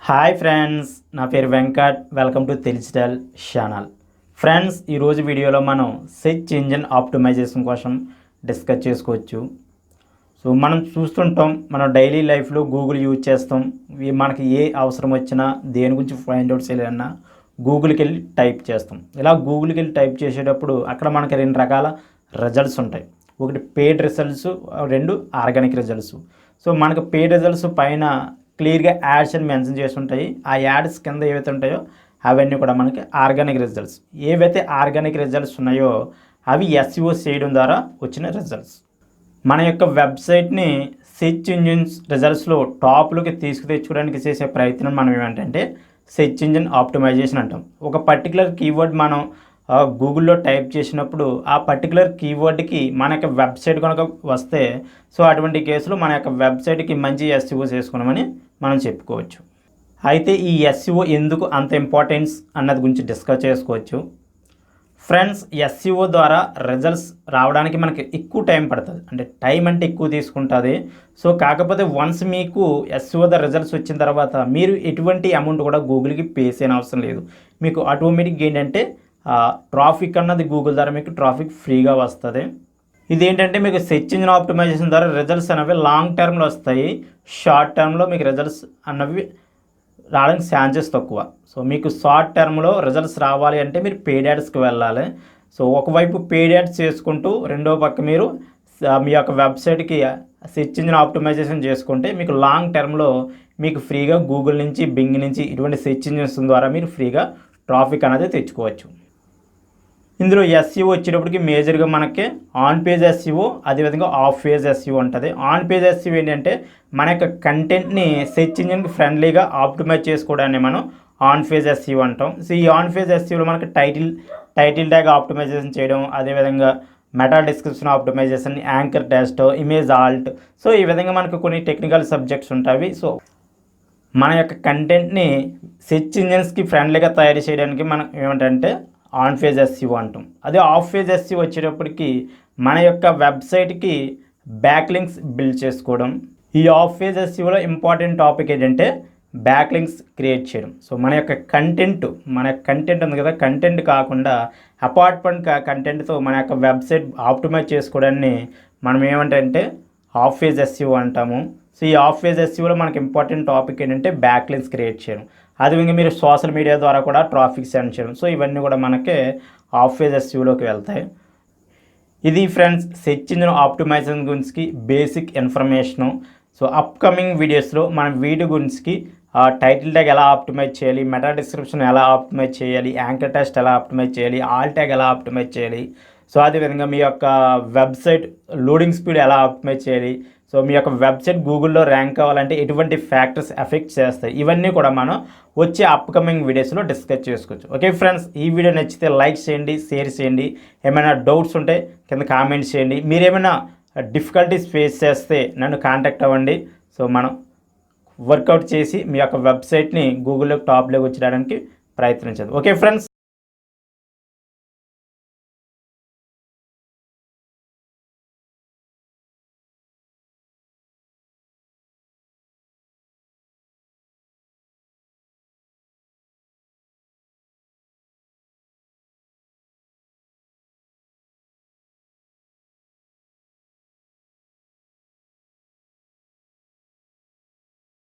Hi friends, నా పేరు Venkat. Welcome to digital channel. Friends, ఈరోజు వీడియోలో మనం సెర్చ్ ఇంజిన్ ఆప్టిమైజేషన్ కోసం డిస్కస్ చేసుకోవచ్చు. సో మనం చూస్తుంటాం, మనం డైలీ లైఫ్లో గూగుల్ యూజ్ చేస్తాం. మనకి ఏ అవసరం వచ్చినా, దేని గురించి ఫైండ్ అవుట్ చేయాలన్నా గూగుల్కి వెళ్ళి టైప్ చేస్తాం. ఇలా గూగుల్కి వెళ్ళి టైప్ చేసేటప్పుడు అక్కడ మనకి రెండు రకాల రిజల్ట్స్ ఉంటాయి. ఒకటి పెయిడ్ రిజల్ట్స్, రెండు ఆర్గానిక్ రిజల్ట్స్. సో మనకు పెయిడ్ రిజల్ట్స్ పైన క్లియర్గా యాడ్స్ అని మెన్షన్ చేసి ఉంటాయి. ఆ యాడ్స్ కింద ఏవైతే ఉంటాయో అవన్నీ కూడా మనకి ఆర్గానిక్ రిజల్ట్స్. ఏవైతే ఆర్గానిక్ రిజల్ట్స్ ఉన్నాయో అవి SEO చేయడం ద్వారా వచ్చిన రిజల్ట్స్. మన యొక్క వెబ్సైట్ని సెర్చ్ ఇంజిన్స్ రిజల్ట్స్లో టాప్లోకి తెచ్చుకోవడానికి చేసే ప్రయత్నం మనం ఏమంటే సెర్చ్ ఇంజిన్ ఆప్టిమైజేషన్ అంటాం. ఒక పర్టికులర్ కీవర్డ్ మనం గూగుల్లో టైప్ చేసినప్పుడు ఆ పర్టికులర్ కీవర్డ్కి మన యొక్క వెబ్సైట్ కనుక వస్తే, సో అటువంటి కేసులో మన యొక్క వెబ్సైట్కి మంచి SEO చేసుకున్నామని మనం చెప్పుకోవచ్చు. అయితే ఈ SEO ఎందుకు అంత ఇంపార్టెన్స్ అన్నది గురించి డిస్కస్ చేసుకోవచ్చు. ఫ్రెండ్స్, SEO ద్వారా రిజల్ట్స్ రావడానికి మనకి ఎక్కువ టైం పడుతుంది. అంటే టైం అంటే ఎక్కువ తీసుకుంటుంది. సో కాకపోతే వన్స్ మీకు SEO ద రిజల్ట్స్ వచ్చిన తర్వాత మీరు ఎటువంటి అమౌంట్ కూడా గూగుల్కి పే చేయని అవసరం లేదు. మీకు ఆటోమేటిక్గా ఏంటంటే ట్రాఫిక్ అన్నది గూగుల్ ద్వారా మీకు ట్రాఫిక్ ఫ్రీగా వస్తుంది. ఇదేంటంటే మీకు సెర్చ్ ఇంజిన్ ఆప్టిమైజేషన్ ద్వారా రిజల్ట్స్ అనేవి లాంగ్ టర్మ్లో వస్తాయి. షార్ట్ టర్మ్లో మీకు రిజల్ట్స్ అన్నవి రావడానికి ఛాన్సెస్ తక్కువ. సో మీకు షార్ట్ టర్మ్లో రిజల్ట్స్ రావాలి అంటే మీరు పెయిడ్ యాడ్స్కి వెళ్ళాలి. సో ఒకవైపు పెయిడ్ యాడ్స్ చేసుకుంటూ రెండో పక్క మీరు మీ యొక్క వెబ్సైట్కి సెర్చ్ ఇంజిన్ ఆప్టిమైజేషన్ చేసుకుంటే మీకు లాంగ్ టర్మ్లో మీకు ఫ్రీగా గూగుల్ నుంచి, బింగ్ నుంచి ఇటువంటి సెర్చ్ ఇంజిన్స్ ద్వారా మీరు ఫ్రీగా ట్రాఫిక్ అనేది తెచ్చుకోవచ్చు. ఇందులో SEO వచ్చేటప్పటికి మేజర్గా మనకి ఆన్ పేజ్ SEO, అదేవిధంగా ఆఫ్ పేజ్ SEO ఉంటుంది. ఆన్ పేజ్ SEO ఏంటంటే మన యొక్క కంటెంట్ని సెర్చ్ ఇంజిన్కి ఫ్రెండ్లీగా ఆప్టిమైజ్ చేసుకోవడాన్ని మనం ఆన్ పేజ్ SEO అంటాం. సో ఈ ఆన్ పేజ్ SEOలో మనకి టైటిల్ ట్యాగ్ ఆప్టిమైజేషన్ చేయడం, అదేవిధంగా meta description optimisation, anchor text, image alt. So ఈ విధంగా మనకు కొన్ని టెక్నికల్ సబ్జెక్ట్స్ ఉంటాయి. సో మన యొక్క కంటెంట్ని సెర్చ్ ఇంజిన్స్కి ఫ్రెండ్లీగా తయారు చేయడానికి మనం ఏమిటంటే ఆన్ పేజ్ SEO అంటాం. అదే ఆఫ్ పేజ్ SEO వచ్చేటప్పటికి మన యొక్క వెబ్సైట్కి బ్యాక్ లింక్స్ బిల్డ్ చేసుకోవడం. ఈ ఆఫ్ పేజ్ SEOలో ఇంపార్టెంట్ టాపిక్ ఏంటంటే బ్యాక్ లింక్స్ క్రియేట్ చేయడం. సో మన యొక్క కంటెంట్ ఉంది కదా, కంటెంట్ కాకుండా అపార్ట్ ఫ్రమ్ కంటెంట్తో మన యొక్క వెబ్సైట్ ఆప్టిమైజ్ చేసుకోవడాన్ని మనం ఏమంటే ఆఫ్ పేజ్ SEO అంటాము. సో ఈ ఆఫ్ పేజ్ SEOలో మనకి ఇంపార్టెంట్ టాపిక్ ఏంటంటే బ్యాక్ లింక్స్ క్రియేట్ చేయడం. అదేవిధంగా మీరు సోషల్ మీడియా ద్వారా కూడా ట్రాఫిక్ సెండ్ చేయడం. సో ఇవన్నీ కూడా మనకి ఆఫ్ పేజ్ SEOలోకి వెళ్తాయి. ఇది ఫ్రెండ్స్ సెర్చ్ ఇంజిన్ ఆప్టిమైజేషన్ గురించి బేసిక్ ఇన్ఫర్మేషను. సో అప్కమింగ్ వీడియోస్లో మనం వీటి గురించి టైటిల్ ట్యాగ్ ఎలా ఆప్టిమైజ్ చేయాలి, మెటా డిస్క్రిప్షన్ ఎలా ఆప్టిమైజ్ చేయాలి, యాంకర్ టెస్ట్ ఎలా ఆప్టిమైజ్ చేయాలి, ఆల్ ట్యాగ్ ఎలా ఆప్టిమైజ్ చేయాలి, సో అదేవిధంగా మీ యొక్క వెబ్సైట్ లోడింగ్ స్పీడ్ ఎలా ఆప్టిమైజ్ చేయాలి, సో మీ యొక్క వెబ్సైట్ గూగుల్లో ర్యాంక్ కావాలంటే ఎటువంటి ఫ్యాక్టర్స్ ఎఫెక్ట్ చేస్తాయి, ఇవన్నీ కూడా మనం వచ్చే అప్కమింగ్ వీడియోస్లో డిస్కస్ చేసుకోవచ్చు. ఓకే ఫ్రెండ్స్, ఈ వీడియో నచ్చితే లైక్ చేయండి, షేర్ చేయండి. ఏమైనా డౌట్స్ ఉంటే కింద కామెంట్స్ చేయండి. మీరేమైనా డిఫికల్టీస్ ఫేస్ చేస్తే నన్ను కాంటాక్ట్ అవ్వండి. సో మనం వర్కౌట్ చేసి మీ యొక్క వెబ్సైట్ని గూగుల్లో టాప్లోకి వచ్చడానికి ప్రయత్నించండి. Okay friends.